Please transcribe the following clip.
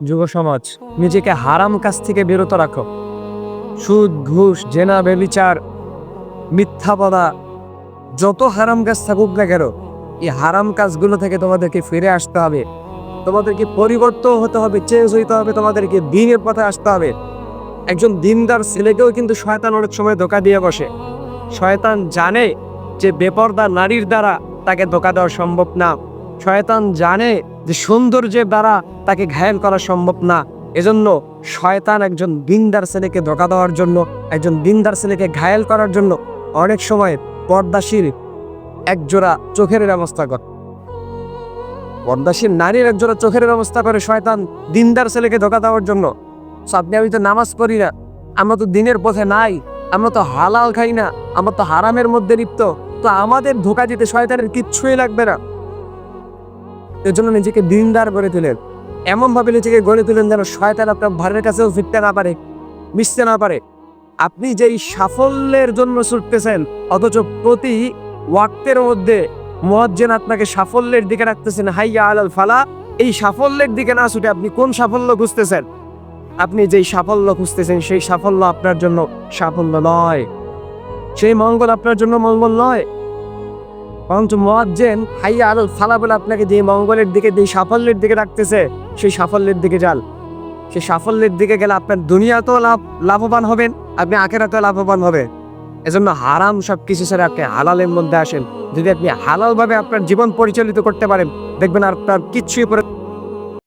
যুব সমাজ, নিজেকে হারাম কাজ থেকে বিরত রাখো। সুদ, ঘুষ, জেনা, ব্যভিচার, মিথ্যা বলা, যত হারাম কাজ থাকুক না কেন, এই হারাম কাজগুলো থেকে তোমাদেরকে ফিরে আসতে হবে। তোমাদেরকে পরিবর্তন হতে হবে, চেঞ্জ হইতে হবে, তোমাদেরকে দ্বীনের পথে আসতে হবে। একজন দ্বীনদার ছেলেকেও কিন্তু শয়তান অনেক সময় ধোঁকা দিয়ে বসে। শয়তান জানে যে বেপরদা নারীর দ্বারা তাকে ধোঁকা দেওয়া সম্ভব না। শয়তান জানে যে সৌন্দর্যের দ্বারা তাকে ঘায়েল করা সম্ভব না। এজন্য শয়তান একজন দ্বীনদার ছেলেকে ধোঁকা দেওয়ার জন্য, একজন দ্বীনদার ছেলেকে ঘায়েল করার জন্য অনেক সময় পর্দাশীল একজোড়া চোখের ব্যবস্থা করে। পর্দাশীল নারীর একজোড়া চোখের ব্যবস্থা করে শয়তান দ্বীনদার ছেলেকে ধোঁকা দেওয়ার জন্য। আপনি আমি তো নামাজ পড়ি না, আমরা তো দিনের পথে নাই, আমরা তো হালাল খাই না, আমরা তো হারামের মধ্যে লিপ্ত, তো আমাদের ধোঁকা দিতে শয়তানের কিচ্ছুই লাগবে না। এর জন্য নিজেকে দিনদার গড়ে তুলেন, এমন ভাবে নিজেকে গড়ে তুলেন যেন শয়তান আপনার ঘরের কাছেও ফিরতে না পারে, মিশতে না পারে। আপনি যেই সাফল্যের জন্য ছুটতেছেন, অথচ প্রতি ওয়াক্তের মধ্যে মুয়াজ্জিন আপনাকে সাফল্যের দিকে রাখতেছেন, হাইয়া আলাল ফালা, এই সাফল্যের দিকে না ছুটে আপনি কোন সাফল্য খুঁজতেছেন? আপনি যেই সাফল্য খুঁজতেছেন সেই সাফল্য আপনার জন্য সাফল্য নয়, সেই মঙ্গল আপনার জন্য মঙ্গল নয়। বরঞ্চ মুয়াজ্জিন হাইয়া আলাল ফালা বলে আপনাকে যে মঙ্গলের দিকে, যে সাফল্যের দিকে রাখতেছে, সেই সাফল্যের দিকে যান। সেই সাফল্যের দিকে গেলে আপনার দুনিয়াতেও লাভবান হবেন, আপনি আখিরাতেও লাভবান হবেন। এজন্য হারাম সব কিছু ছেড়ে আপনি হালালের মধ্যে আসেন। যদি আপনি হালাল ভাবে আপনার জীবন পরিচালিত করতে পারেন, দেখবেন আর আপনার কিচ্ছুই